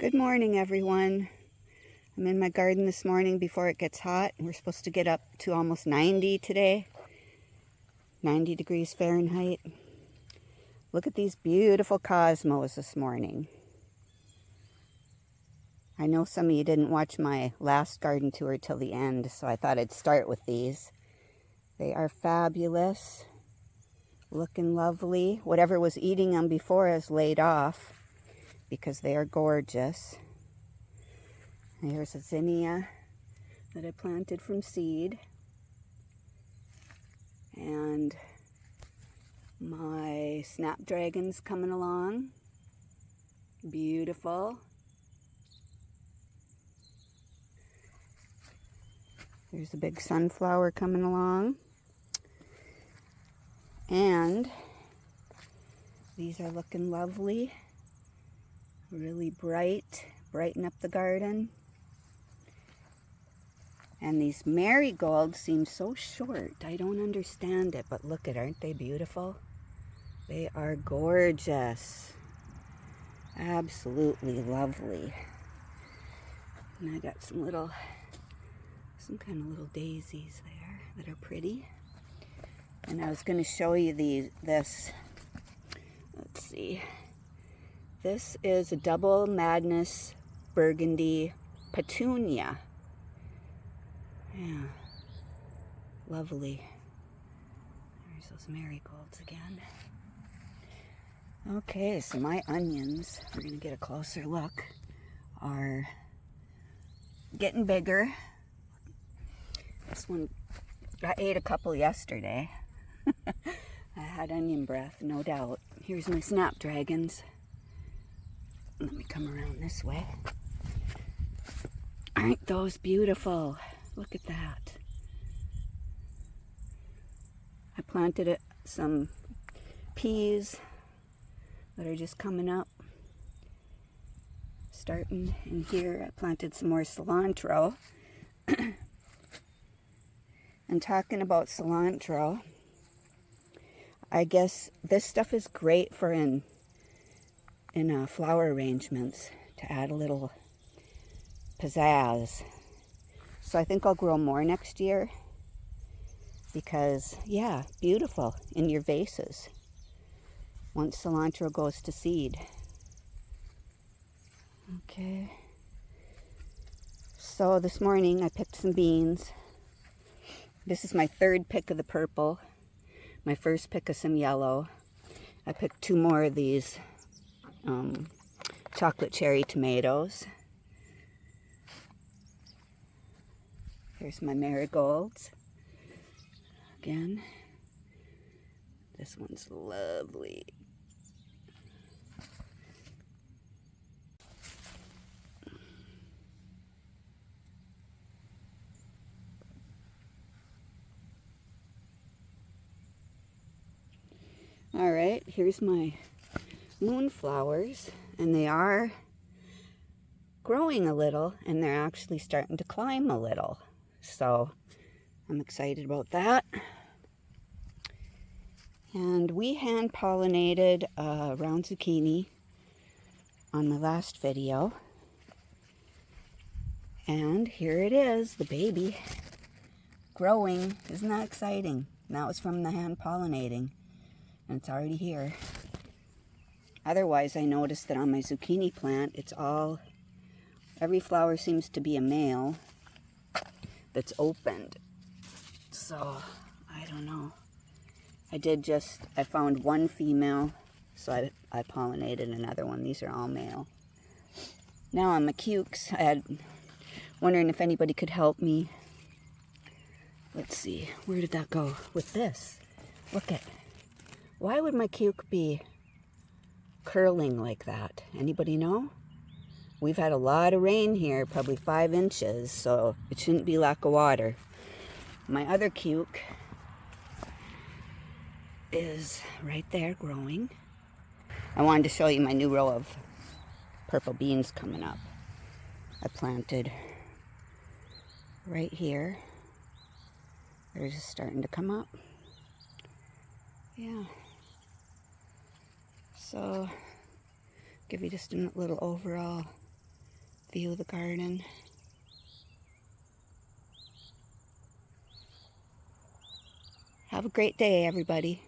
Good morning, everyone. I'm in my garden this morning before it gets hot. We're supposed to get up to almost 90 today, 90 degrees Fahrenheit. Look at these beautiful cosmos this morning. I know some of you didn't watch my last garden tour till the end, so I thought I'd start with these. They are fabulous, looking lovely. Whatever was eating them before is laid off because they are gorgeous. Here's a zinnia that I planted from seed. And my snapdragon's coming along. Beautiful. There's a big sunflower coming along. And these are looking lovely. Really bright, brighten up the garden. And these marigolds seem so short. I don't understand it, but look at, aren't they beautiful? They are gorgeous. Absolutely lovely. And I got some kind of little daisies there that are pretty. And I was going to show you this. Let's see. This is a Double Madness Burgundy Petunia. Yeah, lovely. There's those marigolds again. Okay, so my onions, we're going to get a closer look, are getting bigger. This one, I ate a couple yesterday. I had onion breath, no doubt. Here's my snapdragons. Let me come around this way. Aren't those beautiful? Look at that. I planted some peas that are just coming up. Starting in here, I planted some more cilantro. And talking about cilantro, I guess this stuff is great for in flower arrangements to add a little pizzazz. So I think I'll grow more next year because, yeah, beautiful in your vases once cilantro goes to seed. Okay. So this morning I picked some beans. This is my third pick of the purple. My first pick of some yellow. I picked two more of these chocolate cherry tomatoes. Here's my marigolds. Again, this one's lovely. All right, here's my moonflowers, and they are growing a little, and they're actually starting to climb a little. So I'm excited about that. And we hand pollinated round zucchini on my last video. And here it is, the baby growing. Isn't that exciting? That was from the hand pollinating, and it's already here. Otherwise, I noticed that on my zucchini plant, every flower seems to be a male that's opened. So, I don't know. I found one female, so I pollinated another one. These are all male. Now on my cukes, wondering if anybody could help me. Let's see, where did that go with this? Look at, why would my cuke be curling like that? Anybody know? We've had a lot of rain here, probably 5 inches, so it shouldn't be lack of water. My other cuke is right there growing. I wanted to show you my new row of purple beans coming up. I planted right here. They're just starting to come up. Yeah. So, give you just a little overall View of the garden. Have a great day, everybody.